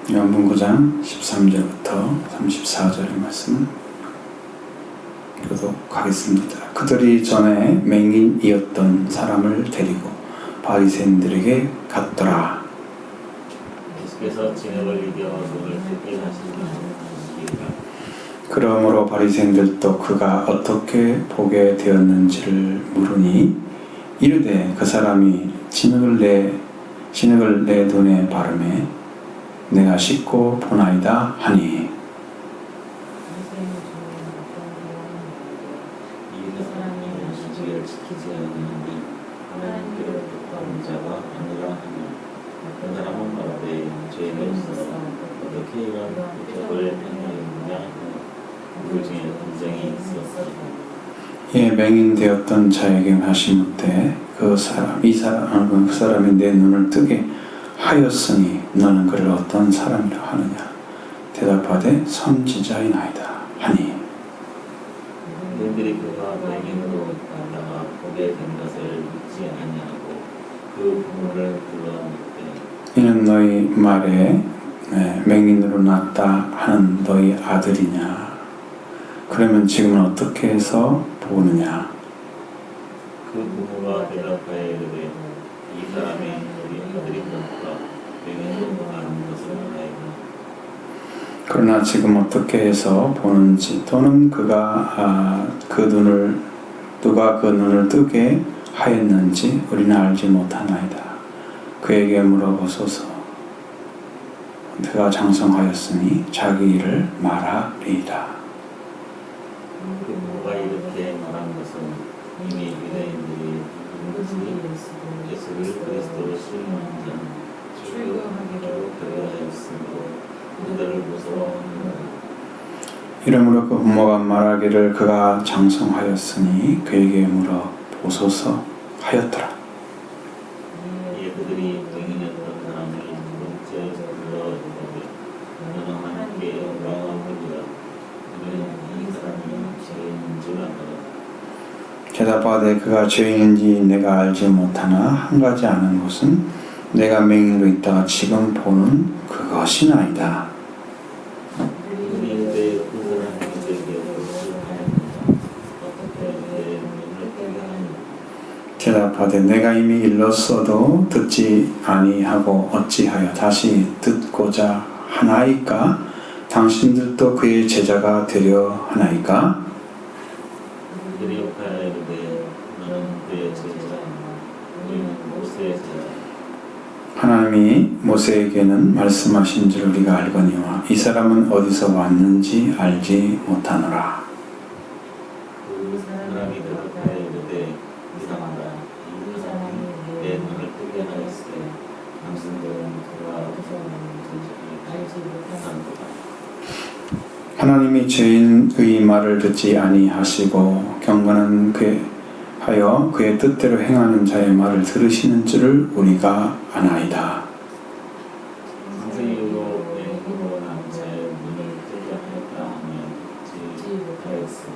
요한복음 9장 13절부터 34절의 말씀 교독하겠습니다. 그들이 전에 맹인이었던 사람을 데리고 바리새인들에게 갔더라. 예수께서 진흙을 이겨 눈을 뜨게 하시니라. 그러므로 바리새인들도 그가 어떻게 보게 되었는지를 물으니 이르되 그 사람이 진흙을 내 눈에 바르매 내가 씻고 보나이다 하니. 이 사람이 시직을 지키지 아니하니 하나님께로부터 온 자가 아니라 하며 어떤 사람은 말하되 죄가 있어서 어떻게 이런 기적을 행하였느냐 그 중에 분쟁이 있었으니 예, 맹인 되었던 자에게 하시므되 그 사람이 내 눈을 뜨게 하였으니 너는 그를 어떤 사람이라 하느냐. 대답하되 선지자이나이다 하니. 너희들이 그가 맹인으로 있다가 보게 된 것을 믿지 아니하고 그 부모를 불러내되 이는 너희 말에 맹인으로 났다 하는 너희 아들이냐. 그러면 지금은 어떻게 해서 보느냐. 그 부모가 대답하여 이르되 이 사람이 우리 아들이니까 맹인으로 나는 것을 알고 그러나 지금 어떻게 해서 보는지 또는 누가 그 눈을 뜨게 하였는지 우리는 알지 못하나이다. 그에게 물어보소서. 그가 장성하였으니 자기 일을 말하리이다. 그 부모가 이렇게 말한 것은 이미 유대인들이 예수를 그리스도로 시인한 자는 출교하기로 결의하였으므로 그들을 무서워하느니라. 이러므로 그 부모가 말하기를 그가 장성하였으니 그에게 물어보소서 하였더라. 이에 그들이 맹인이었던 사람을 두 번째 불러내되 너는 하나님께 영광하느니라. 우리는 이 사람이 죄인인 줄 알아. 대답하되 그가 죄인인지 내가 알지 못하나 한 가지 아는 것은 내가 맹인으로 있다가 지금 보는 그것이나이다. 우리인데 그 사람이 내게 무엇을 하였느냐. 어떻게 내 눈을 뜨게 하느냐. 대답하되 내가 이미 일렀어도 듣지 아니하고 어찌하여 다시 듣고자 하나이까? 당신들도 그의 제자가 되려 하나이까? 그들이 욕하여 이르되 너는 그의 제자라. 우리는 모세의 제자라. 하나님이 모세에게는 말씀하신 줄 우리가 알거니와 이 사람은 어디서 왔는지 알지 못하노라. 그 사람이 대답하여 이르되 이상하다. 이 사람이 내 눈을 뜨게 하였으되 당신들은 그가 어디서 왔는지 알지 못하노라. 하나님이 죄인의 말을 듣지 아니하시고 경건은 하여 그의 뜻대로 행하는 자의 말을 들으시는 줄을 우리가 아나이다. 선생님으로 내 힘으로 난 자의 눈을 뜨게 하였다 하면 듣지 못하였으니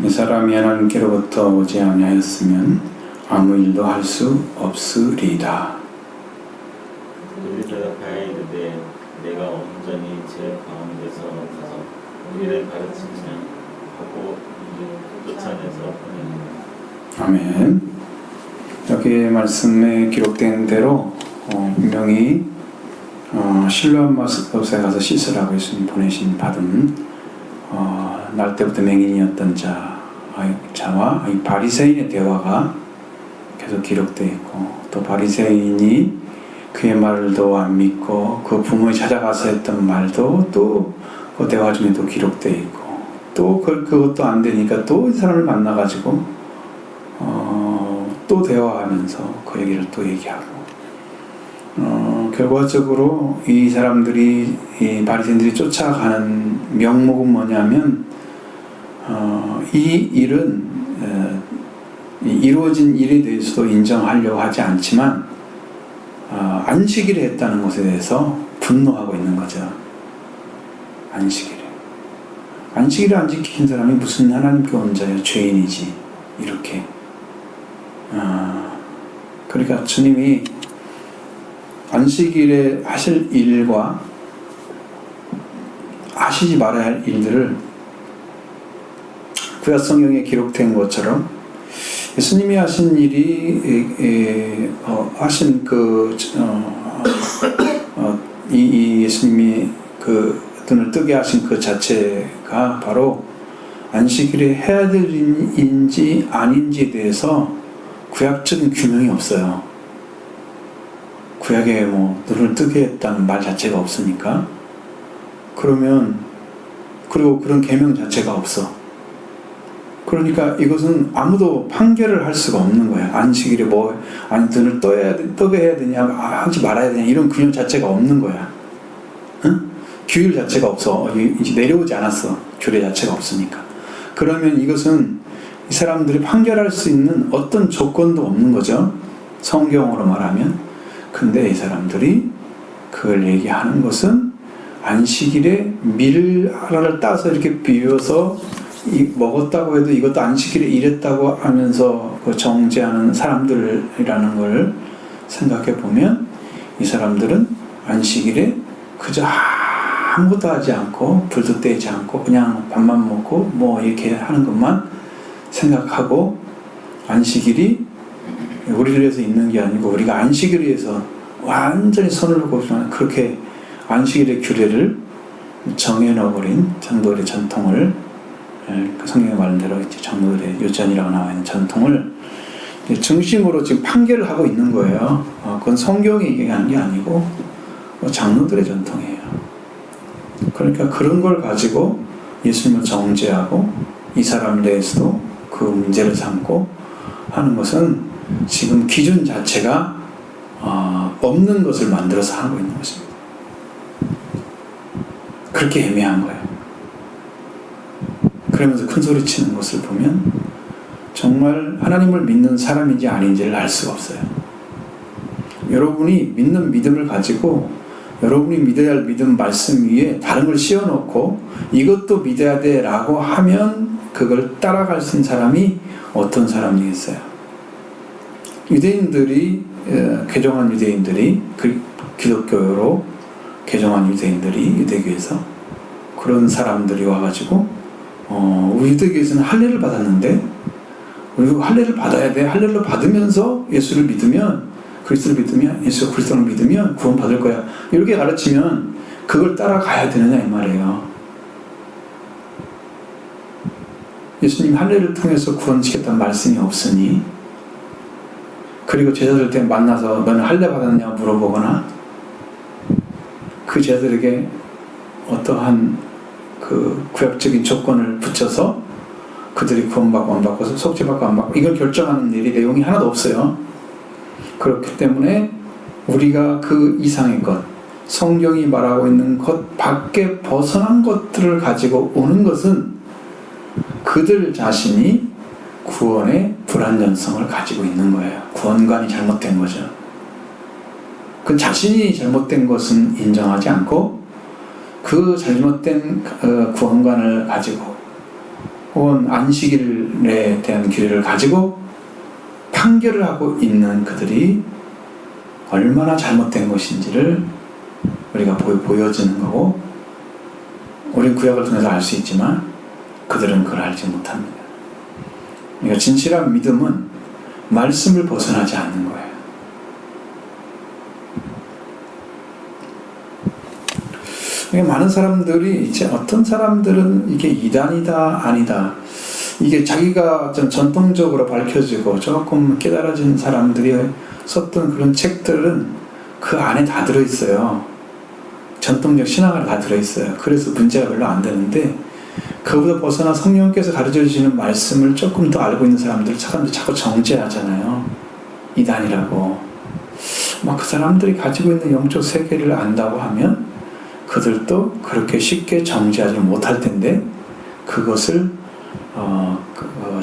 이 사람이 하나님께로부터 오지 아니하였으면 아무 일도 할 수 없으리이다. 그들이 대답하여 이르되 내가 온전히 제 가운데서 가서 우리를 가르치냐 하고 쫓아내서 보내니라. 아멘. 여기 말씀에 기록된 대로 분명히 실로암 못에 가서 씻으라고 예수님 받은 날 때부터 맹인이었던 자와 이 바리새인의 대화가 계속 기록되어 있고 또 바리새인이 그의 말도 안 믿고 그 부모에 찾아가서 했던 말도 또 그 대화 중에 또 기록되어 있고 또 그것도 안 되니까 또 이 사람을 만나가지고 또 대화하면서 그 얘기를 또 얘기하고 결과적으로 이 사람들이 이 바리새인들이 쫓아가는 명목은 뭐냐면 이 일은 이루어진 일에 대해서도 인정하려고 하지 않지만 안식일에 했다는 것에 대해서 분노하고 있는 거죠. 안식일을 안 지킨 사람이 무슨 하나님께 온 자야, 죄인이지 이렇게. 그러니까 주님이 안식일에 하실 일과 하시지 말아야 할 일들을 구약 성경에 기록된 것처럼 예수님이 하신 일이 하신 이 예수님이 그 눈을 뜨게 하신 그 자체가 바로 안식일에 해야 될 일인지 아닌지에 대해서 구약적인 규명이 없어요. 구약에 뭐 눈을 뜨게 했다는 말 자체가 없으니까. 그리고 그런 계명 자체가 없어. 그러니까 이것은 아무도 판결을 할 수가 없는 거야. 안식일에 눈을 뜨게 해야 되냐, 하지 말아야 되냐, 이런 규율 자체가 없는 거야. 응? 규율 자체가 없어. 이제 내려오지 않았어. 규례 자체가 없으니까. 그러면 이것은 이 사람들이 판결할 수 있는 어떤 조건도 없는 거죠. 성경으로 말하면. 근데 이 사람들이 그걸 얘기하는 것은 안식일에 밀 하나를 따서 이렇게 비벼서 먹었다고 해도 이것도 안식일에 이랬다고 하면서 그 정죄하는 사람들이라는 걸 생각해 보면 이 사람들은 안식일에 그저 아무것도 하지 않고 불도 떼지 않고 그냥 밥만 먹고 뭐 이렇게 하는 것만 생각하고 안식일이 우리를 위해서 있는 게 아니고 우리가 안식일을 위해서 완전히 손을 놓고 그렇게 안식일의 규례를 정해놓아버린 장로들의 전통을 그 성경에 말한 대로 장로들의 유전이라고 나와 있는 전통을 중심으로 지금 판결을 하고 있는 거예요. 그건 성경이 얘기하는 게 아니고 장로들의 전통이에요. 그러니까 그런 걸 가지고 예수님을 정죄하고 이 사람 내에서도 그 문제를 삼고 하는 것은 지금 기준 자체가 없는 것을 만들어서 하고 있는 것입니다. 그렇게 애매한 거예요. 그러면서 큰 소리 치는 것을 보면 정말 하나님을 믿는 사람인지 아닌지를 알 수가 없어요. 여러분이 믿는 믿음을 가지고 여러분이 믿어야 할 믿음 말씀 위에 다른 걸 씌워놓고 이것도 믿어야 돼 라고 하면 그걸 따라갈 수 있는 사람이 어떤 사람이겠어요? 유대인들이 개종한 유대인들이 기독교로 개종한 유대인들이 유대교에서 그런 사람들이 와가지고 우리 유대교에서는 할례를 받았는데 우리도 할례를 받아야 돼. 할례를 받으면서 예수를 믿으면 그리스도를 믿으면 예수 그리스도를 믿으면 구원 받을 거야. 이렇게 가르치면 그걸 따라가야 되느냐 이 말이에요. 예수님 할례를 통해서 구원시켰다는 말씀이 없으니 그리고 제자들 때 만나서 너는 할례 받았냐 물어보거나 그 제자들에게 어떠한 그 구약적인 조건을 붙여서 그들이 구원받고 안 받고 속죄받고 안 받고 이걸 결정하는 일이 내용이 하나도 없어요. 그렇기 때문에 우리가 그 이상의 것 성경이 말하고 있는 것 밖에 벗어난 것들을 가지고 오는 것은 그들 자신이 구원의 불완전성을 가지고 있는 거예요. 구원관이 잘못된 거죠. 그 자신이 잘못된 것은 인정하지 않고 그 잘못된 구원관을 가지고 혹은 안식일에 대한 규례를 가지고 판결을 하고 있는 그들이 얼마나 잘못된 것인지를 우리가 보여주는 거고 우린 구약을 통해서 알 수 있지만 그들은 그걸 알지 못합니다. 그러니까 진실한 믿음은 말씀을 벗어나지 않는 거예요. 많은 사람들이 이제 어떤 사람들은 이게 이단이다 아니다 이게 자기가 좀 전통적으로 밝혀지고 조금 깨달아진 사람들이 썼던 그런 책들은 그 안에 다 들어있어요. 전통적 신앙을 다 들어있어요. 그래서 문제가 별로 안 되는데 그보다 벗어나 성령께서 가르쳐 주시는 말씀을 조금 더 알고 있는 사람들 자꾸 정죄하잖아요. 이단이라고. 막 그 사람들이 가지고 있는 영적 세계를 안다고 하면 그들도 그렇게 쉽게 정죄하지 못할 텐데 그것을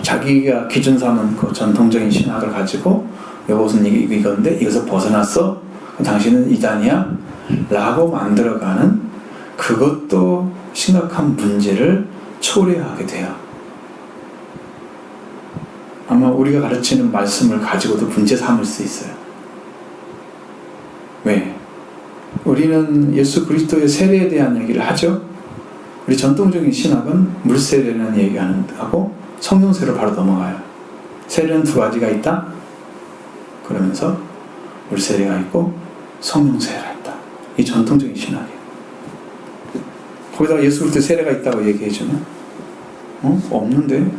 자기가 기준 삼은 그 전통적인 신학을 가지고 이것은 이건데 이것을 벗어났어? 당신은 이단이야? 라고 만들어가는 그것도 심각한 문제를 초래하게 돼요. 아마 우리가 가르치는 말씀을 가지고도 문제 삼을 수 있어요. 왜? 우리는 예수 그리스도의 세례에 대한 얘기를 하죠. 우리 전통적인 신학은 물세례는 얘기하고 성령세로 바로 넘어가요. 세례는 두 가지가 있다. 그러면서 물세례가 있고 성령세례가 있다. 이 전통적인 신학이에요. 거기다가 예수 그리스도 세례가 있다고 얘기해주면 없는데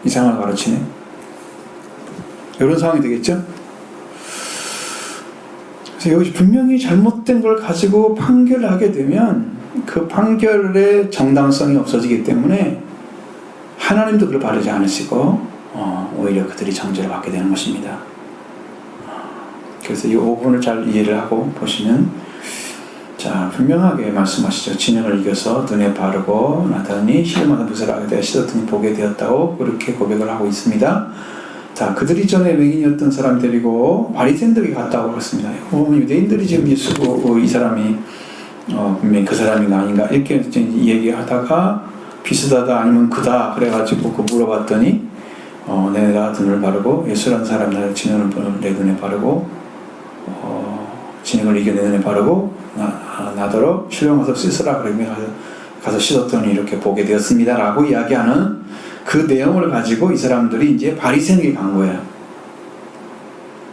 이상하게 가르치네. 이런 상황이 되겠죠? 그래서 여기서 분명히 잘못된 걸 가지고 판결을 하게 되면 그 판결의 정당성이 없어지기 때문에 하나님도 그걸 바르지 않으시고 오히려 그들이 정죄를 받게 되는 것입니다. 그래서 이 부분을 잘 이해를 하고 보시면, 자, 분명하게 말씀하시죠. 진영을 이겨서 눈에 바르고 나더니 시름하는 붓을 하게 되어 씻었더니 보게 되었다고 그렇게 고백을 하고 있습니다. 자, 그들이 전에 맹인이었던 사람 데리고 바리새인들이 갔다고 그랬습니다. 유대인들이 지금 예수 이 사람이 분명히 그 사람인가 아닌가 이렇게 얘기하다가 비슷하다 아니면 그다 그래가지고 그 물어봤더니 내가 눈을 바르고 예수라는 사람 나를 진영을 내 눈에 바르고 진영을 이겨 내 눈에 바르고 나더러 실로 가서 씻으라 그러면 가서 씻었더니 이렇게 보게 되었습니다 라고 이야기하는 그 내용을 가지고 이 사람들이 이제 바리새인에게 간 거예요.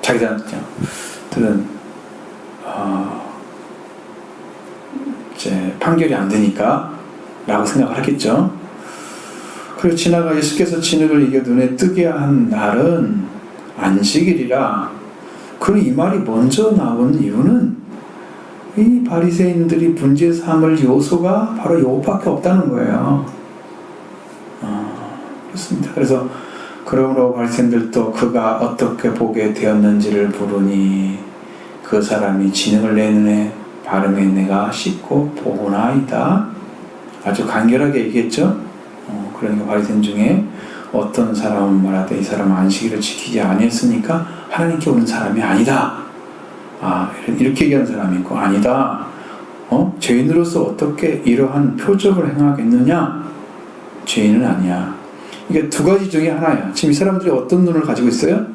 자기들은 이제 판결이 안 되니까 라고 생각을 하겠죠. 그리고 지나가 예수께서 진흙을 이겨 눈에 뜨게 한 날은 안식일이라. 그리고 이 말이 먼저 나온 이유는 이 바리새인들이 문제 삼을 요소가 바로 이것밖에 없다는 거예요. 그렇습니다. 그래서 그러므로 바리새인들도 그가 어떻게 보게 되었는지를 물으니 그 사람이 진흙을 내 눈에 바르매 내가 씻고 보고나이다. 아주 간결하게 얘기했죠. 그러니까 바리새인 중에 어떤 사람은 말하되 이 사람은 안식일을 지키지 아니했으니까 하나님께 오는 사람이 아니다. 이렇게 얘기하는 사람이 있고, 아니다. 죄인으로서 어떻게 이러한 표적을 행하겠느냐? 죄인은 아니야. 이게 두 가지 중에 하나야. 지금 이 사람들이 어떤 눈을 가지고 있어요?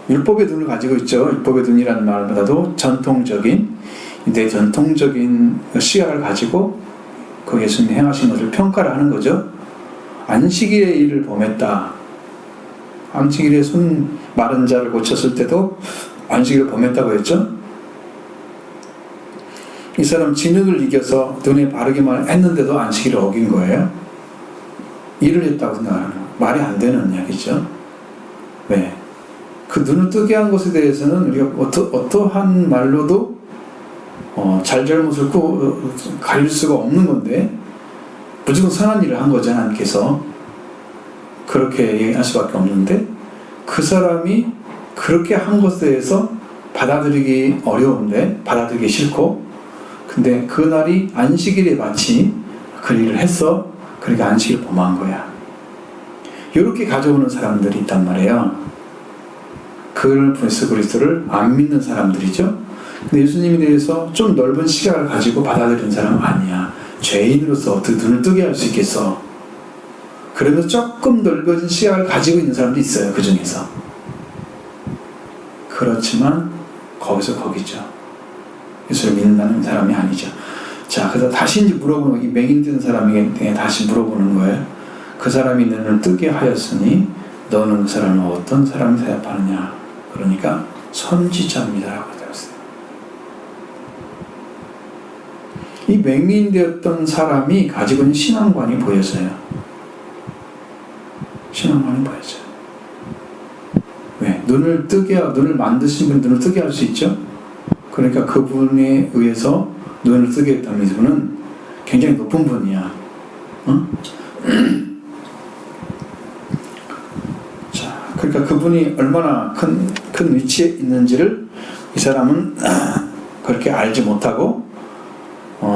율법의 눈을 가지고 있죠. 율법의 눈이라는 말보다도 전통적인 시각을 가지고 그 예수님이 행하신 것을 평가를 하는 거죠. 안식일의 일을 범했다. 안식일에 손 마른 자를 고쳤을 때도 안식일을 범했다고 했죠. 이 사람 진흙을 이겨서 눈에 바르기만 했는데도 안식일을 어긴 거예요. 일을 했다고 생각하는 거예요. 말이 안 되는 이야기죠. 왜? 그 눈을 뜨게 한 것에 대해서는 우리가 어떠한 말로도 잘잘못을 가릴 수가 없는 건데 무조건 선한 일을 한 거죠. 하나님께서 그렇게 얘기할 수밖에 없는데 그 사람이 그렇게 한 것에 대해서 받아들이기 어려운데 받아들이기 싫고, 근데 그날이 안식일에 마치 그 일을 했어. 그러니까 안식일을 범한 거야. 이렇게 가져오는 사람들이 있단 말이에요. 그 예수 그리스도를 안 믿는 사람들이죠. 근데 예수님에 대해서 좀 넓은 시각을 가지고 받아들이는 사람은 아니야. 죄인으로서 어떻게 눈을 뜨게 할 수 있겠어. 그러면서 조금 넓어진 시각을 가지고 있는 사람도 있어요. 그 중에서. 그렇지만 거기서 거기죠. 예수를 믿는다는 사람이 아니죠. 자, 그래서 다시 이제 물어보는, 이 맹인된 사람에게 다시 물어보는 거예요. 그 사람이 눈을 뜨게 하였으니 너는 그 사람을 어떤 사람이 대답하느냐. 그러니까 선지자입니다라고 되었어요. 이 맹인되었던 사람이 가지고 있는 신앙관이 보여져요. 신앙관이 보여져요. 왜? 눈을 만드신 분 눈을 뜨게 할 수 있죠? 그러니까 그분에 의해서 눈을 뜨게 했다는 분은 굉장히 높은 분이야. 자, 그러니까 그분이 얼마나 큰 위치에 있는지를 이 사람은 그렇게 알지 못하고,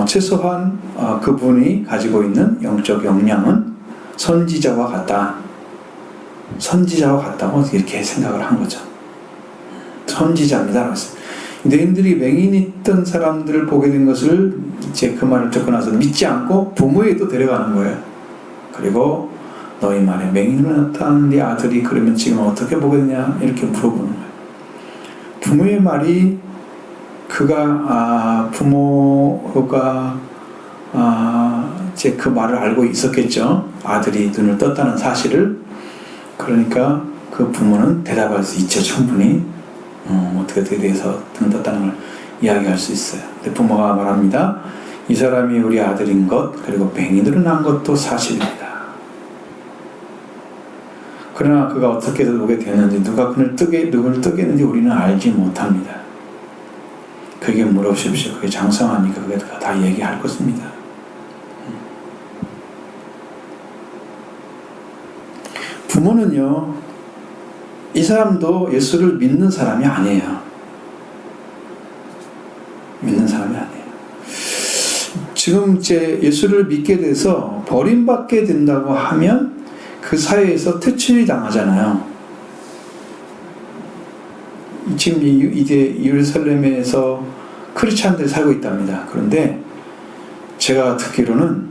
최소한 그분이 가지고 있는 영적 역량은 선지자와 같다. 선지자와 같다고 이렇게 생각을 한 거죠. 선지자입니다. 유대인들이 맹인있던 사람들을 보게 된 것을 이제 그 말을 듣고 나서 믿지 않고 부모에도 데려가는 거예요. 그리고 너희 말에 맹인으로 나타난 네 아들이 그러면 지금 어떻게 보게 되냐 이렇게 물어보는 거예요. 부모의 말이 부모가 이제 그 말을 알고 있었겠죠. 아들이 눈을 떴다는 사실을. 그러니까 그 부모는 대답할 수 있죠. 충분히. 어떻게 대해서 눈 떴다는 걸 이야기할 수 있어요. 근데 부모가 말합니다. 이 사람이 우리 아들인 것, 그리고 맹인으로 난 것도 사실입니다. 그러나 그가 어떻게 오게 되는지, 누가 누굴 뜨게 했는지 우리는 알지 못합니다. 그에게 물어보십시오. 그게 장성하니까 그게 다 얘기할 것입니다. 부모는요, 이 사람도 예수를 믿는 사람이 아니에요. 믿는 사람이 아니에요. 지금 이제 예수를 믿게 돼서 버림받게 된다고 하면 그 사회에서 퇴출이 당하잖아요. 지금 이제 예루살렘에서 크리스찬들이 살고 있답니다. 그런데 제가 듣기로는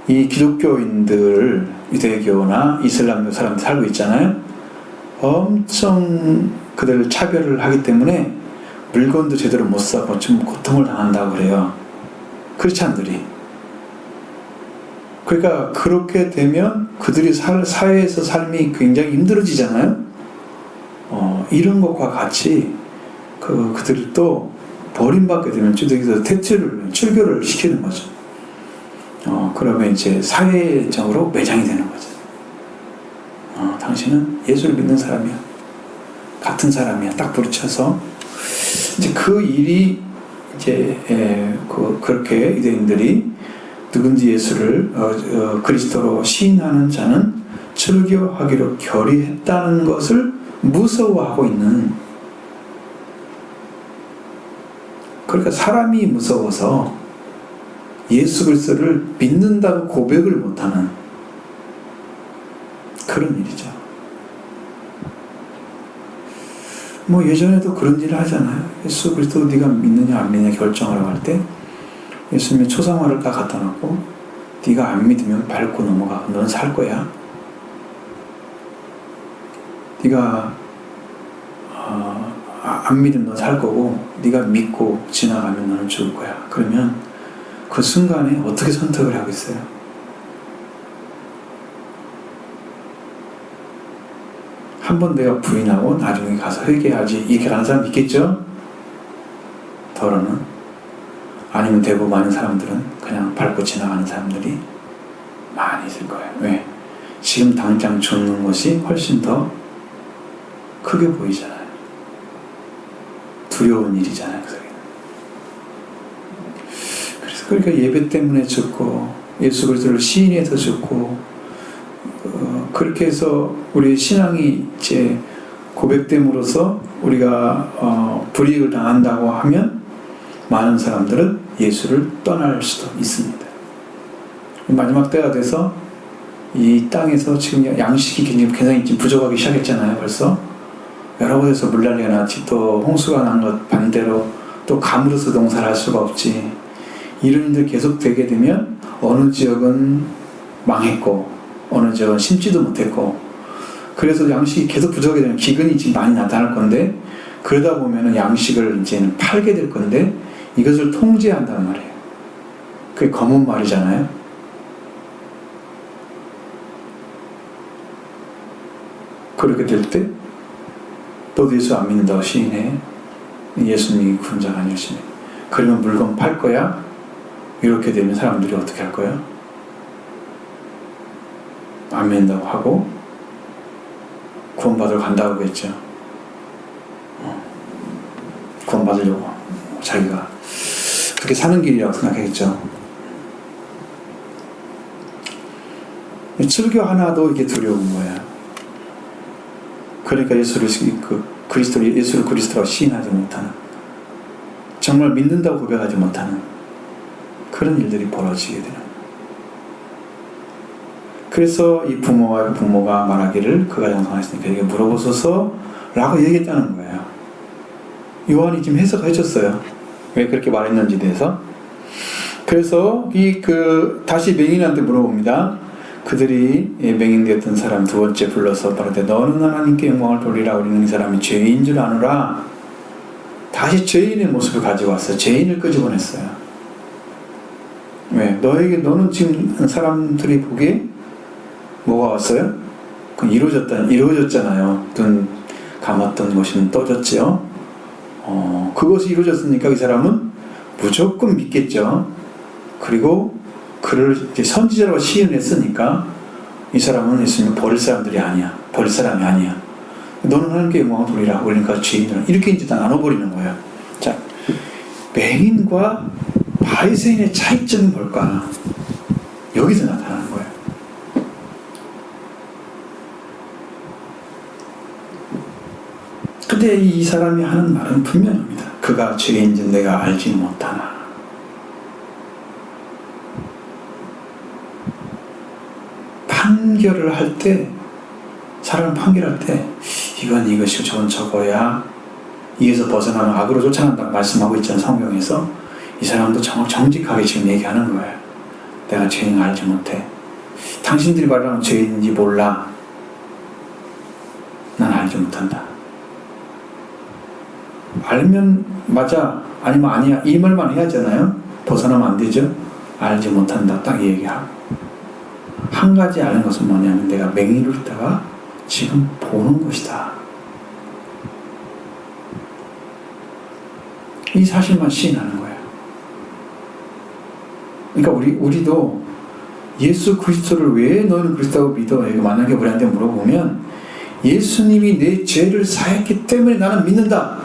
이 기독교인들, 유대교나 이슬람교 사람들 살고 있잖아요. 엄청 그들을 차별을 하기 때문에 물건도 제대로 못 사고 좀 고통을 당한다고 그래요. 크리스찬들이. 그러니까 그렇게 되면 그들이 사회에서 삶이 굉장히 힘들어지잖아요. 이런 것과 같이 그들을 또 버림받게 되면 주택에서 출교를 시키는 거죠. 그러면 이제 사회적으로 매장이 되는 거죠. 당신은 예수를 믿는 사람이야. 같은 사람이야. 딱 부딪혀서 이제 그 일이 이제 그렇게 유대인들이 누군지 예수를 그리스도로 시인하는 자는 출교하기로 결의했다는 것을 무서워하고 있는, 그러니까 사람이 무서워서 예수 그리스도를 믿는다고 고백을 못하는 그런 일이죠. 뭐 예전에도 그런 일을 하잖아요. 예수 그리스도 네가 믿느냐 안 믿느냐 결정하라고 할 때 예수님의 초상화를 딱 갖다 놓고 네가 안 믿으면 밟고 넘어가. 넌 살 거야. 네가 안 믿으면 넌 살 거고 네가 믿고 지나가면 너는 죽을 거야. 그러면 그 순간에 어떻게 선택을 하겠어요? 한 번 내가 부인하고 나중에 가서 회개하지 이렇게 하는 사람 있겠죠? 더러는. 아니면 대부분 많은 사람들은 그냥 밟고 지나가는 사람들이 많이 있을 거예요. 왜? 지금 당장 죽는 것이 훨씬 더 크게 보이잖아요. 두려운 일이잖아요. 그래서 그러니까 예배 때문에 죽고 예수 그리스도를 시인해서 죽고 그렇게 해서 우리 신앙이 이제 고백됨으로써 우리가 불이익을 당한다고 하면 많은 사람들은 예수를 떠날 수도 있습니다. 마지막 때가 돼서 이 땅에서 지금 양식이 굉장히 지금 부족하기 시작했잖아요. 벌써 여러 곳에서 물난리가 났지. 또 홍수가 난 것 반대로 또 감으로서 농사를 할 수가 없지. 이런 일들 계속 되게 되면 어느 지역은 망했고 어느 지역은 심지도 못했고, 그래서 양식이 계속 부족하게 되면 기근이 지금 많이 나타날 건데, 그러다 보면은 양식을 이제는 팔게 될 건데 이것을 통제한단 말이에요. 그게 검은 말이잖아요. 그렇게 될 때 또 예수 안 믿는다고 시인해. 예수님이 군자가 아니시네. 그러면 물건 팔 거야? 이렇게 되면 사람들이 어떻게 할 거야? 안 믿는다고 하고 구원받으러 간다고 했죠. 구원받으려고 자기가 그렇게 사는 길이라고 생각했죠. 출교 하나도 이게 두려운 거야. 그러니까 예수를 그리스도라고 시인하지 못하는, 정말 믿는다고 고백하지 못하는 그런 일들이 벌어지게 되는. 그래서 이 부모가 말하기를 그가 장성하였으니까 그에게 물어보소서 라고 얘기했다는 거예요. 요한이 지금 해석해 줬어요. 왜 그렇게 말했는지에 대해서. 그래서 다시 맹인한테 물어봅니다. 그들이 맹인되었던 사람 두 번째 불러서 말하되 너는 하나님께 영광을 돌리라. 우리는 이 사람이 죄인 줄 아노라. 다시 죄인의 모습을 가지고 왔어요. 죄인을 끄집어냈어요. 왜? 너는 지금 사람들이 보기에 뭐가 왔어요? 이루어졌잖아요. 눈 감았던 것이 떠졌지요. 그것이 이루어졌으니까 이 사람은 무조건 믿겠죠. 그리고 그를 이제 선지자라고 시인을 했으니까 이 사람은 예수님을 버릴 사람이 아니야. 너는 하나님께 영광을 돌리라. 그러니까 죄인들은 이렇게 이제 다 나눠버리는 거예요. 자, 맹인과 바리새인의 차이점은 뭘까? 여기서 나타나는 거예요. 근데 이 사람이 하는 말은 분명합니다. 그가 죄인지 내가 알지 못하나. 판결을 할 때, 사람을 판결할 때 이건 이것이고 저건 저거야, 이에서 벗어나면 악으로 쫓아간다고 말씀하고 있잖아요. 성경에서. 이 사람도 정직하게 지금 얘기하는 거예요. 내가 죄인을 알지 못해. 당신들이 말하는 죄인인지 몰라. 난 알지 못한다. 알면 맞아, 아니면 아니야, 이 말만 해야 하잖아요. 벗어나면 안 되죠. 알지 못한다, 딱 이 얘기하고. 한 가지 아는 것은 뭐냐면 내가 맹인으로 있다가 지금 보는 것이다. 이 사실만 시인하는 거예요. 그러니까 우리도 예수 그리스도를 왜 너는 그리스도라고 믿어? 이거 만약에 우리한테 물어보면 예수님이 내 죄를 사했기 때문에 나는 믿는다.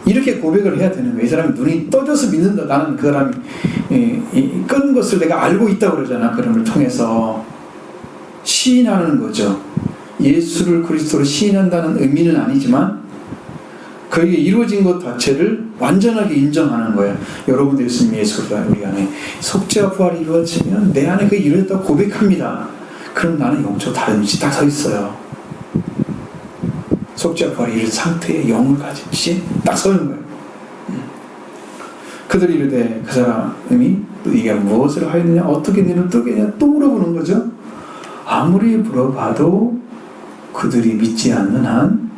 이렇게 고백을 해야 되는 거예요. 이 사람이 눈이 떠져서 믿는다. 나는 그 사람이 끈 것을 내가 알고 있다고 그러잖아. 그런 걸 통해서 시인하는 거죠. 예수를 그리스도로 시인한다는 의미는 아니지만 그게 이루어진 것 자체를 완전하게 인정하는 거예요. 여러분도 예수가 우리 안에 속죄와 부활이 이루어지면 내 안에 그 이루어졌다고 고백합니다. 그럼 나는 영적으로 다른 위치 딱 서 있어요. 속죄와 부활이 이룬 상태의 영을 가진 시 딱 서는 거예요. 그들이 이르되 그 사람이 이게 무엇을 하였느냐, 어떻게 눈을 뜨겠냐 또 물어보는 거죠. 아무리 물어봐도 그들이 믿지 않는 한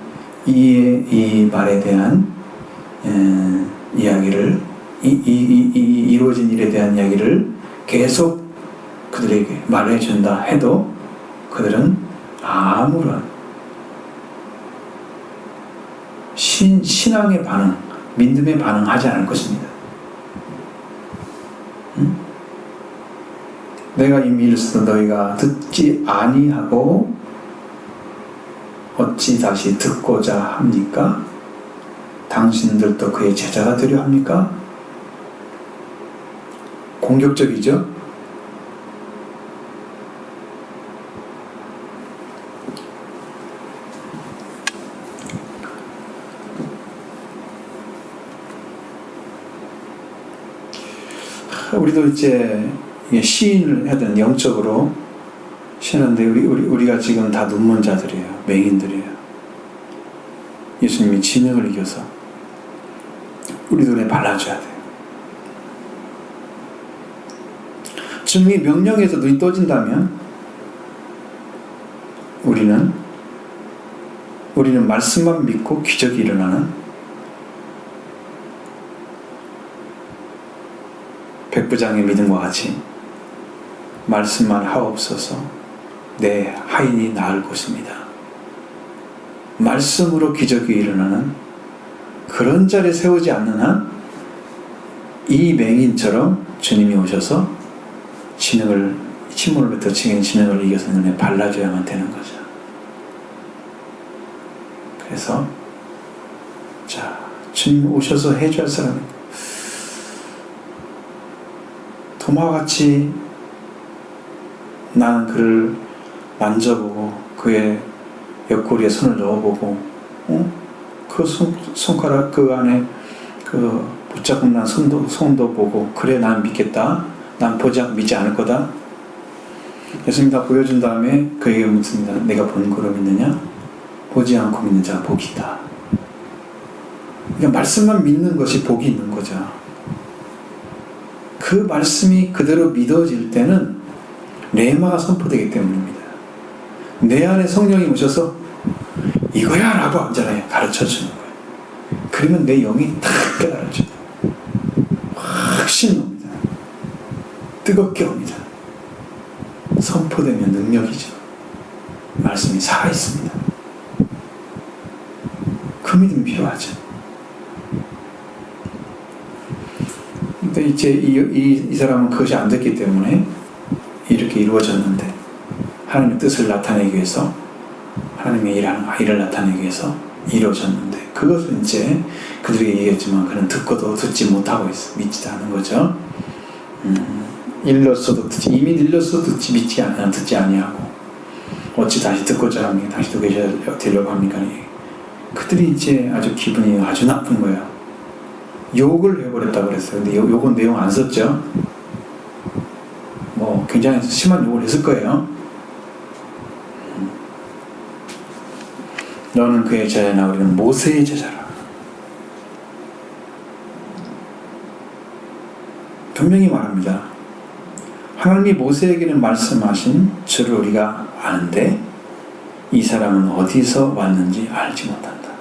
이 말에 대한 이야기를 이루어진 일에 대한 이야기를 계속 그들에게 말해준다 해도 그들은 아무런 신앙의 반응, 믿음의 반응하지 않을 것입니다. 내가 이미 이르렀으되 너희가 듣지 아니하고 어찌 다시 듣고자 합니까? 당신들도 그의 제자가 되려 합니까? 공격적이죠? 우리도 이제 시인을 해야 되는, 영적으로 시인하는데 우리가 지금 다 눈먼자들이에요. 맹인들이에요. 예수님이 진영을 이겨서 우리 눈에 발라줘야 돼요. 주님이 명령해서 눈이 떠진다면 우리는 말씀만 믿고 기적이 일어나는 백부장의 믿음과 같이 말씀만 하옵소서 내 하인이 나을 것입니다. 말씀으로 기적이 일어나는 그런 자리에 세우지 않는 한 이 맹인처럼 주님이 오셔서 침몰을 뱉어 진흙을 이겨서 눈에 발라줘야만 되는 거죠. 그래서 자, 주님 오셔서 해줘야 할 사람이 도마같이 나는 그를 만져보고 그의 옆구리에 손을 넣어보고 그 손가락 그 안에 그 붙잡고 난 손도 보고 그래 난 믿겠다. 난 믿지 않을 거다. 예수님 다 보여준 다음에 그에게 묻습니다. 내가 본 거로 믿느냐? 보지 않고 믿는 자가 복이 있다. 그러니까 말씀만 믿는 것이 복이 있는 거죠. 그 말씀이 그대로 믿어질 때는 레마가 선포되기 때문입니다. 내 안에 성령이 오셔서 이거야 라고 앉아요. 가르쳐주는 거예요. 그러면 내 영이 탁 깨달아져요. 확신 옵니다. 뜨겁게 옵니다. 선포되면 능력이죠. 말씀이 살아있습니다. 그 믿음이 필요하죠. 근데 이제 이 사람은 그것이 안 됐기 때문에 이렇게 이루어졌는데, 하나님의 뜻을 나타내기 위해서, 하나님의 일을 나타내기 위해서 이루어졌는데, 그것은 이제 그들에게 얘기했지만 그는 듣고도 듣지 못하고 있어. 믿지도 않은 거죠. 일렀어도 이미 일렀어도 듣지 아니하고, 어찌 다시 듣고자 합니까? 다시 듣게 되려고 합니까? 그들이 이제 아주 기분이 아주 나쁜 거예요. 욕을 해버렸다고 그랬어요. 근데 욕은 내용 안 썼죠. 뭐 굉장히 심한 욕을 했을 거예요. 너는 그의 제자나 우리는 모세의 제자라. 분명히 말합니다. 하나님이 모세에게는 말씀하신 줄을 우리가 아는데 이 사람은 어디서 왔는지 알지 못한다.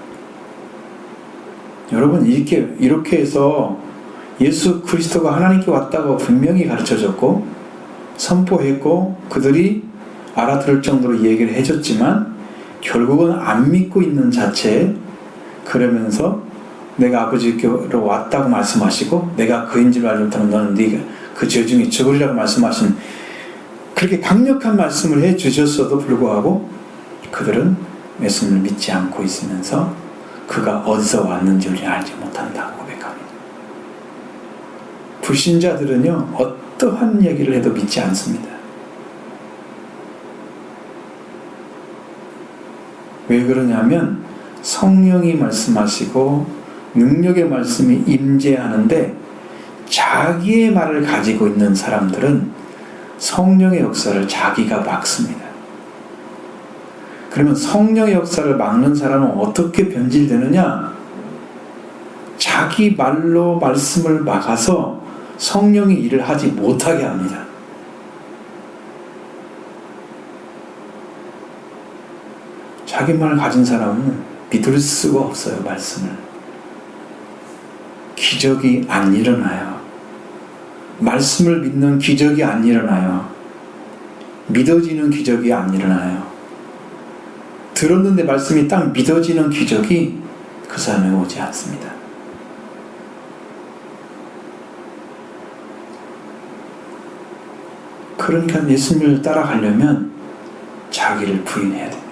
여러분, 이렇게 해서 예수 그리스도가 하나님께 왔다고 분명히 가르쳐줬고 선포했고 그들이 알아들을 정도로 얘기를 해줬지만 결국은 안 믿고 있는 자체에, 그러면서 내가 아버지께로 왔다고 말씀하시고 내가 그인 줄 알지 못하면 너는 네가 그 죄 중에 죽으리라고 말씀하신, 그렇게 강력한 말씀을 해주셨어도 불구하고 그들은 예수님을 믿지 않고 있으면서 그가 어디서 왔는지 우리 알지 못한다고 고백합니다. 불신자들은요, 어떠한 얘기를 해도 믿지 않습니다. 왜 그러냐면 성령이 말씀하시고 능력의 말씀이 임재하는데 자기의 말을 가지고 있는 사람들은 성령의 역사를 자기가 막습니다. 그러면 성령의 역사를 막는 사람은 어떻게 변질되느냐? 자기 말로 말씀을 막아서 성령이 일을 하지 못하게 합니다. 자기 말을 가진 사람은 믿을 수가 없어요. 말씀을. 기적이 안 일어나요. 말씀을 믿는 기적이 안 일어나요. 믿어지는 기적이 안 일어나요. 들었는데 말씀이 딱 믿어지는 기적이 그 사람에 오지 않습니다. 그러니까 예수님을 따라가려면 자기를 부인해야 됩니다.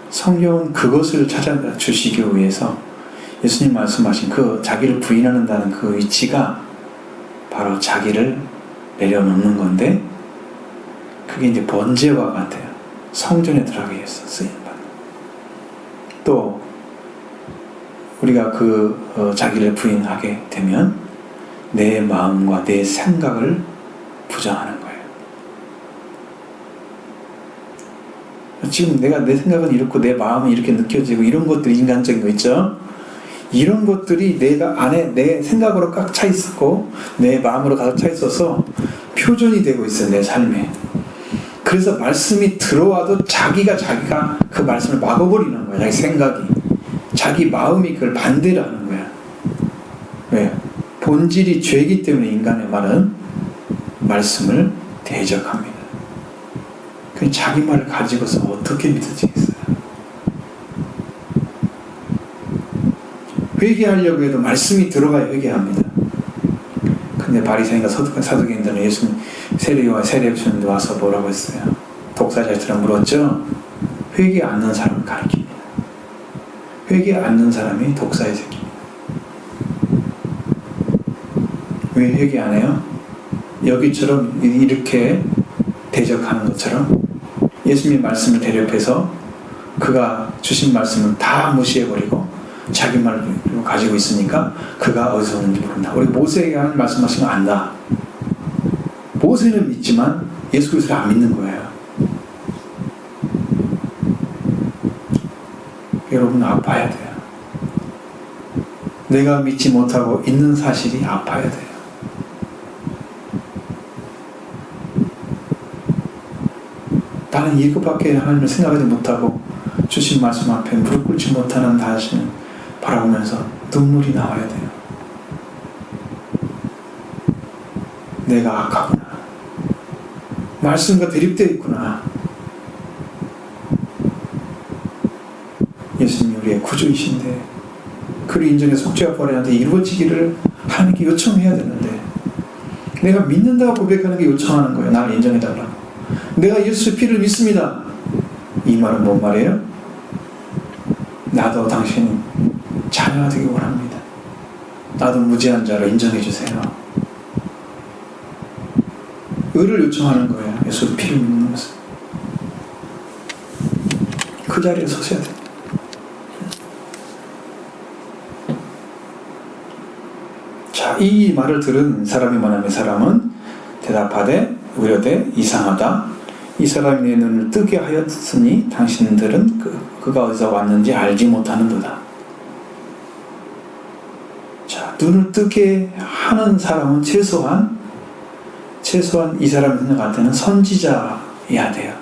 성경은 그것을 찾아주시기 위해서 예수님 말씀하신 그 자기를 부인한다는 그 위치가 바로 자기를 내려놓는 건데, 그게 이제 번제와 같아요. 성전에 들어가기 위해서 쓰이는 바. 또 우리가 자기를 부인하게 되면 내 마음과 내 생각을 부정하는 거예요. 지금 내 생각은 이렇고 내 마음은 이렇게 느껴지고 이런 것들이 인간적인 거 있죠. 이런 것들이 내가 안에 내 생각으로 꽉 차 있었고 내 마음으로 가득 차 있어서 표준이 되고 있어요. 내 삶에. 그래서 말씀이 들어와도 자기가 그 말씀을 막아버리는 거야. 자기 생각이. 자기 마음이 그걸 반대를 하는 거야. 왜? 본질이 죄이기 때문에 인간의 말은 말씀을 대적합니다. 그 자기 말을 가지고서 어떻게 믿어지겠어요? 회개하려고 해도 말씀이 들어가야 회개합니다. 근데 바리새인과 사두개인들은 예수님 세례요한 세례요한도 와서 뭐라고 했어요? 독사자처럼 물었죠. 회개 않는 사람을 가리킵니다. 회개 않는 사람이 독사의 새끼입니다. 왜 회개 안 해요? 여기처럼 이렇게 대적하는 것처럼 예수님의 말씀을 대립해서 그가 주신 말씀을 다 무시해버리고 자기 말을 가지고 있으니까 그가 어디서 오는지 모른다. 우리 모세에게 하는 말씀하신 거 안다. 모세는 믿지만 예수 그리스도를 안 믿는 거예요. 여러분 아파야 돼요. 내가 믿지 못하고 있는 사실이 아파야 돼요. 나는 이것밖에 하나님을 생각하지 못하고 주신 말씀 앞에 무릎 꿇지 못하는 당신을 바라보면서 눈물이 나와야 돼요. 내가 악하구나. 말씀과 대립되어 있구나. 예수님이 우리의 구주이신데 그를 인정해서 속죄와 벌하는데 이루어지기를 하나님께 요청해야 되는데 내가 믿는다고 고백하는 게 요청하는 거예요. 나를 인정해달라고. 내가 예수의 피를 믿습니다. 이 말은 뭔 말이에요? 나도 당신 자녀가 되기 원합니다. 나도 무지한 자로 인정해 주세요. 의를 요청하는 거예요. 예수의 피를 믿는 것은. 그 자리에 서셔야 돼요. 자, 이 말을 들은 사람이 뭐냐면 사람은 대답하되 우려되 이상하다. 이 사람이 내 눈을 뜨게 하였으니 당신들은 그가 어디서 왔는지 알지 못하는도다. 자, 눈을 뜨게 하는 사람은 최소한 이 사람이 생각할 때는 선지자여야 돼요.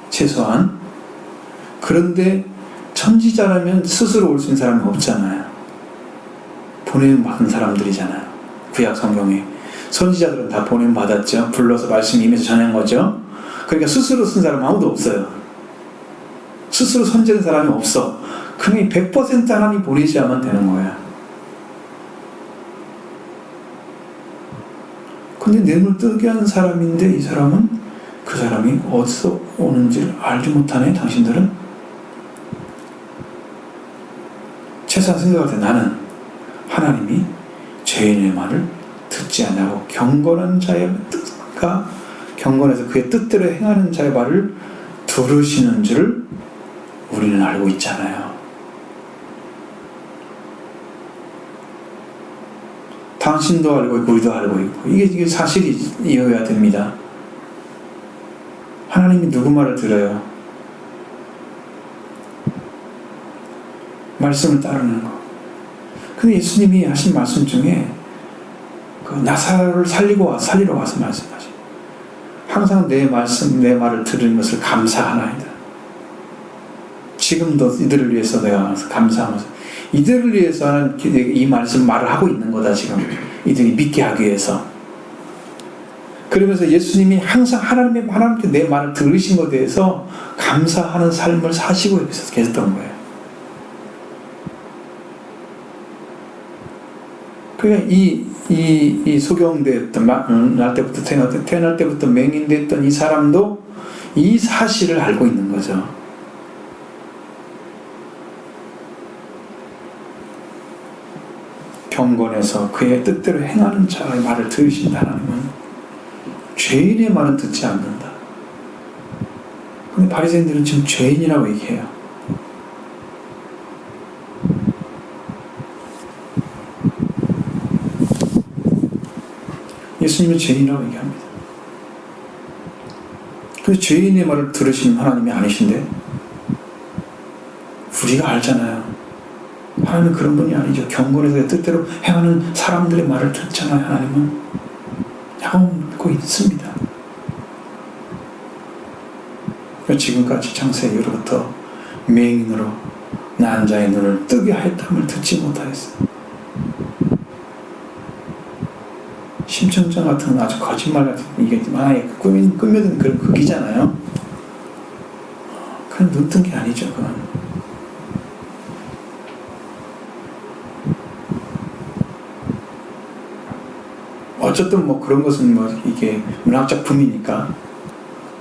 최소한. 그런데 선지자라면 스스로 올 수 있는 사람이 없잖아요. 보냄 받은 사람들이잖아요. 구약 성경에 선지자들은 다 보냄 받았죠. 불러서 말씀 임해서 전한 거죠. 그러니까 스스로 쓴 사람 아무도 없어요. 스스로 선지한 사람이 없어. 그러니 100% 하나님 보내셔야만 되는 거야. 근데 내 눈을 뜨게 하는 사람인데 이 사람은 그 사람이 어디서 오는지를 알지 못하네. 당신들은 최소한 생각할 때 나는 하나님이 죄인의 말을 듣지 않냐고 경건한 자의 뜻과 경건해서 그의 뜻대로 행하는 자의 말을 들으시는 줄 우리는 알고 있잖아요. 당신도 알고 있고 우리도 알고 있고 이게 사실이어야 됩니다. 하나님이 누구 말을 들어요? 말씀을 따르는 거. 근데 예수님이 하신 말씀 중에 그 나사로를 살리러 와서 말씀하죠. 항상 내 말을 들은 것을 감사하나이다. 지금도 이들을 위해서 내가 감사하면서 이들을 위해서는 이 말을 하고 있는 거다. 지금 이들이 믿게 하기 위해서. 그러면서 예수님이 항상 하나님께 내 말을 들으신 것에 대해서 감사하는 삶을 사시고 계셨던 거예요. 그러니까 이 소경되었던 태어날 때부터 맹인되었던 이 사람도 이 사실을 알고 있는 거죠. 경건해서 그의 뜻대로 행하는 자의 말을 들으신다. 하나님은 죄인의 말은 듣지 않는다. 근데 바리새인들은 지금 죄인이라고 얘기해요. 예수님은 죄인이라고 얘기합니다. 근데 죄인의 말을 들으시는 하나님이 아니신데 우리가 알잖아요. 하나님은 그런 분이 아니죠. 경건해서 뜻대로 행하는 사람들의 말을 듣잖아요. 하나님은 하고 있습니다. 지금까지 창세 이후로부터 맹인으로 난 자의 눈을 뜨게 하였다함을 듣지 못하였어요. 심청전 같은 아주 거짓말 같은 이게 만약에 꾸며든 그런 극이잖아요. 그건 눈 뜬 게 아니죠. 그건. 어쨌든 뭐 그런 것은 뭐 이게 문학작품이니까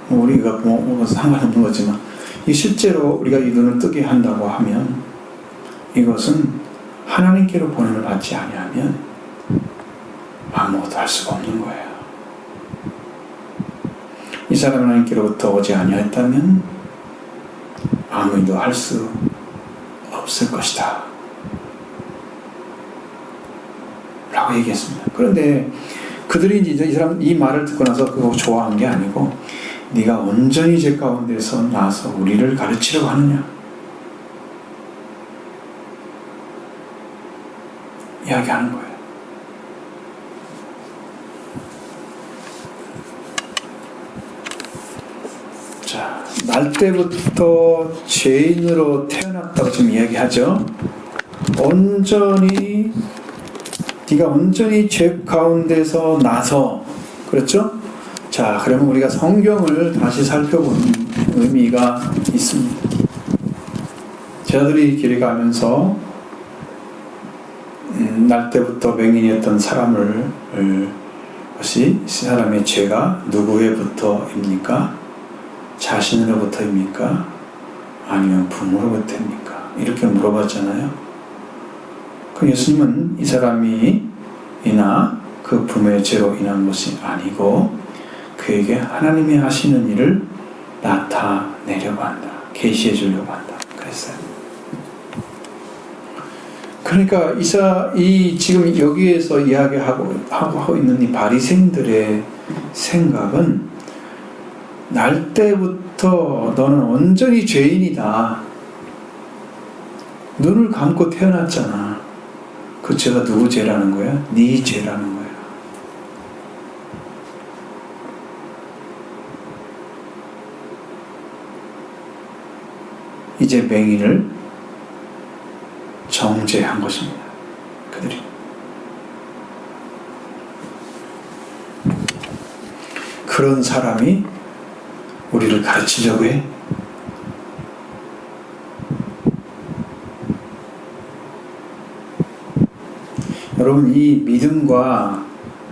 뭐 우리가 뭐 상관없는 거지만 이 실제로 우리가 이 눈을 뜨게 한다고 하면 이것은 하나님께로 보냄을 받지 아니하면 아무것도 할 수가 없는 거예요. 이 사람은 하나님께로부터 오지 아니하였다면 아무 일도 할 수 없을 것이다 라고 얘기했습니다. 그런데 그들이 이제 이 말을 듣고 나서 그거 좋아한 게 아니고 네가 온전히 죄 가운데서 나서 우리를 가르치려고 하느냐 이야기하는 거예요. 자, 날 때부터 죄인으로 태어났다고 지금 이야기하죠. 네가 온전히 죄 가운데서 나서 그렇죠? 자, 그러면 우리가 성경을 다시 살펴보는 의미가 있습니다. 저들이 길 가면서 날 때부터 맹인이었던 사람을 것이 사람의 죄가 누구에부터입니까? 자신으로부터입니까? 아니면 부모로부터입니까? 이렇게 물어봤잖아요. 그 예수님은 이 사람이 이나 그 부모의 죄로 인한 것이 아니고 그에게 하나님이 하시는 일을 나타내려고 한다. 계시해 주려고 한다. 그랬어요. 그러니까 이 지금 여기에서 이야기하고 있는 이 바리새인들의 생각은 날 때부터 너는 온전히 죄인이다. 눈을 감고 태어났잖아. 그 죄가 누구 죄라는 거야? 네 죄라는 거야. 이제 맹인을 정죄한 것입니다. 그들이. 그런 사람이 우리를 가르치려고 해. 여러분, 이 믿음과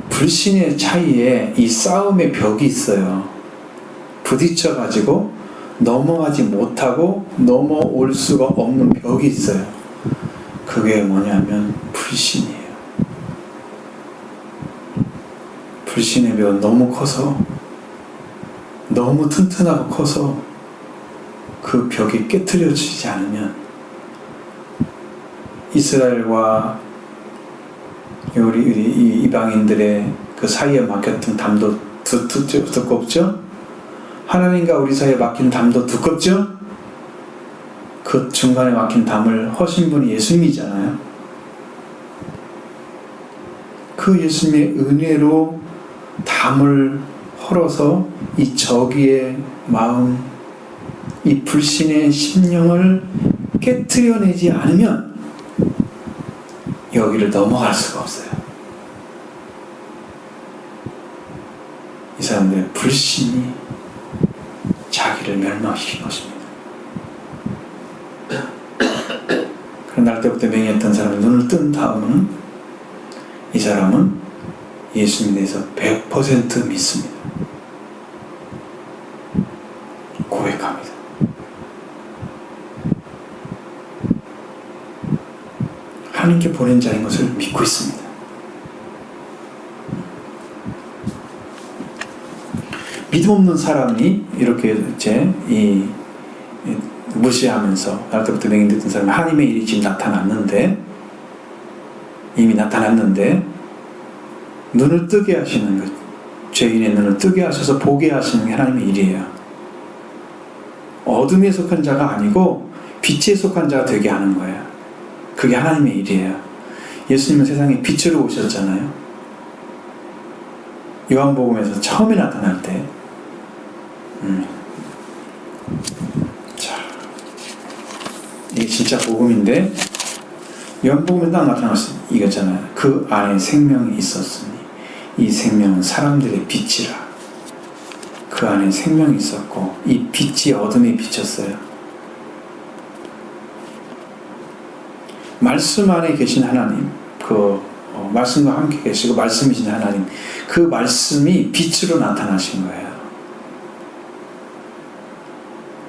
불신의 차이에 이 싸움의 벽이 있어요. 부딪혀가지고 넘어가지 못하고 넘어올 수가 없는 벽이 있어요. 그게 뭐냐면 불신이에요. 불신의 벽은 너무 커서, 너무 튼튼하고 커서 그 벽이 깨트려지지 않으면 이스라엘과 우리 이방인들의 그 사이에 막혔던 담도 두껍죠? 하나님과 우리 사이에 막힌 담도 두껍죠? 그 중간에 막힌 담을 허신 분이 예수님이잖아요. 그 예수님의 은혜로 담을 헐어서 이 저기의 마음, 이 불신의 심령을 깨트려내지 않으면 여기를 넘어갈 수가 없어요. 이 사람들의 불신이 자기를 멸망시킨 것입니다. 그런 날 때부터 맹인했던 사람이 눈을 뜬 다음은 이 사람은 예수님에 대해서 100% 믿습니다. 고백합니다. 하나님께 보낸 자인 것을 믿고 있습니다. 믿음 없는 사람이 이렇게 무시하면서 날 때부터 맹인됐던 사람이 하나님의 일이 지금 이미 나타났는데 눈을 뜨게 하시는 것, 죄인의 눈을 뜨게 하셔서 보게 하시는 게 하나님의 일이에요. 어둠에 속한 자가 아니고 빛에 속한 자가 되게 하는 거예요. 그게 하나님의 일이에요. 예수님은 세상에 빛으로 오셨잖아요. 요한복음에서 처음에 나타날 때 자, 이게 진짜 복음인데 요한복음에 딱 나타났어요. 이거잖아요. 그 안에 생명이 있었으니 이 생명은 사람들의 빛이라. 그 안에 생명이 있었고 이 빛이 어둠에 비쳤어요. 말씀 안에 계신 하나님, 말씀과 함께 계시고 말씀이신 하나님, 그 말씀이 빛으로 나타나신 거예요.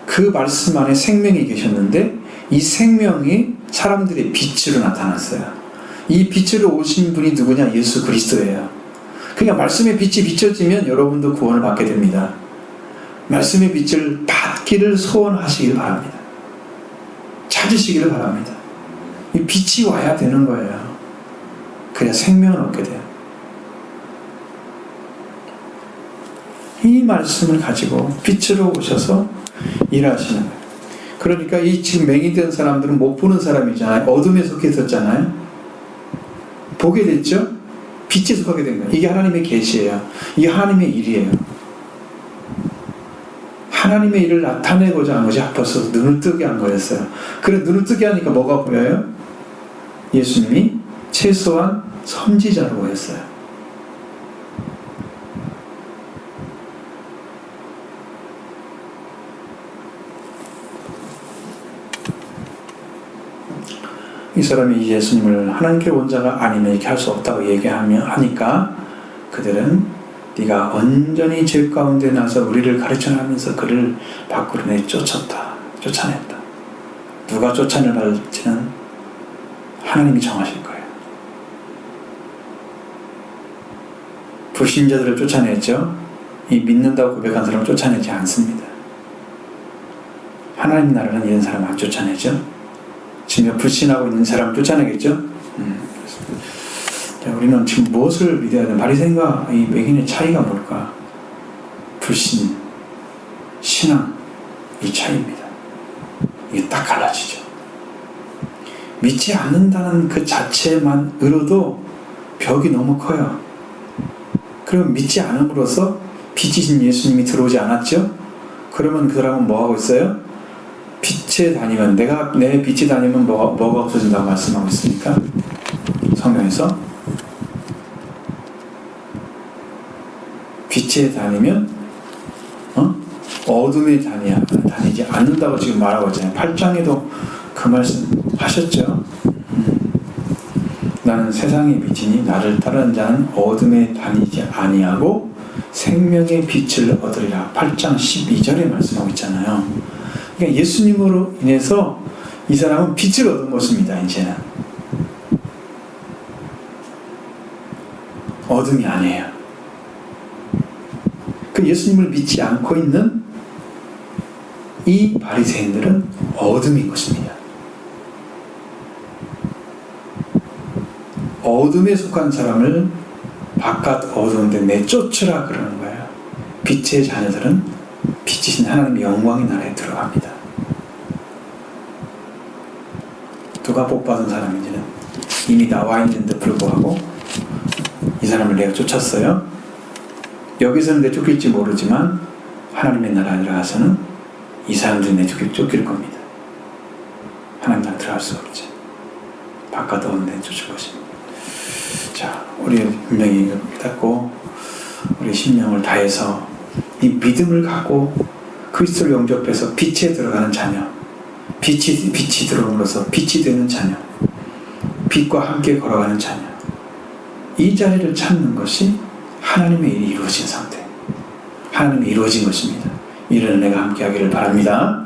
그 말씀 안에 생명이 계셨는데 이 생명이 사람들의 빛으로 나타났어요. 이 빛으로 오신 분이 누구냐? 예수 그리스도예요. 그러니까 말씀의 빛이 비춰지면 여러분도 구원을 받게 됩니다. 말씀의 빛을 받기를 소원하시길 바랍니다. 찾으시기를 바랍니다. 이 빛이 와야 되는 거예요. 그래야 생명을 얻게 돼요. 이 말씀을 가지고 빛으로 오셔서 일하시는 거예요. 그러니까 이 지금 맹인된 사람들은 못 보는 사람이잖아요. 어둠에 속해 있었잖아요. 보게 됐죠? 빛에 속하게 된 거예요. 이게 하나님의 계시예요. 이게 하나님의 일이에요. 하나님의 일을 나타내고자 한 것이 앞서서 눈을 뜨게 한 거였어요. 그래 눈을 뜨게 하니까 뭐가 보여요? 예수님이 최소한 선지자로 보였어요. 이 사람이 예수님을 하나님께 원자가 아니면 이렇게 할 수 없다고 하니까 그들은 네가 온전히 죄 가운데 나서 우리를 가르쳐나면서 그를 밖으로 쫓아냈다. 누가 쫓아내날지는 하나님이 정하실 거예요. 불신자들을 쫓아냈죠. 이 믿는다고 고백한 사람을 쫓아내지 않습니다. 하나님 나라는 이런 사람 안 쫓아내죠. 지금 불신하고 있는 사람 쫓아내겠죠. 자, 우리는 지금 무엇을 믿어야 되나? 바리새인과 이 맹인의 차이가 뭘까? 불신, 신앙, 이 차이입니다. 이게 딱 갈라지죠. 믿지 않는다는 그 자체만으로도 벽이 너무 커요. 그럼 믿지 않음으로써 빛이신 예수님이 들어오지 않았죠? 그러면 그 사람은 뭐 하고 있어요? 빛에 다니면, 내 빛에 다니면 뭐가 없어진다고 말씀하고 있습니까? 성경에서 빛에 다니면 어둠에 다니지 않는다고 지금 말하고 있잖아요. 8장에도 그 말씀 하셨죠. 나는 세상의 빛이니 나를 따르는 자는 어둠에 다니지 아니하고 생명의 빛을 얻으리라. 8장 12절에 말씀하고 있잖아요. 그러니까 예수님으로 인해서 이 사람은 빛을 얻은 것입니다. 이제는 어둠이 아니에요. 그 예수님을 믿지 않고 있는 이 바리새인들은 어둠인 것입니다. 어둠에 속한 사람을 바깥 어두운데 내쫓으라 그러는 거예요. 빛의 자녀들은 빛이신 하나님의 영광의 나라에 들어갑니다. 누가 복받은 사람인지는 이미 나와 있는데 불구하고 이 사람을 내가 쫓았어요. 여기서는 내쫓길지 모르지만 하나님의 나라에 들어가서는 이 사람들이 내쫓길 겁니다. 하나님 나라 들어갈 수 없지. 바깥 어두운데 내쫓을 것입니다. 자, 우리 분명히 깨닫고 우리 심령을 다해서 이 믿음을 갖고 그리스도를 영접해서 빛에 들어가는 자녀, 빛이 들어옴으로써 빛이 되는 자녀, 빛과 함께 걸어가는 자녀, 이 자리를 찾는 것이 하나님의 일이 이루어진 상태, 하나님의 이루어진 것입니다. 이를 내가 함께 하기를 바랍니다.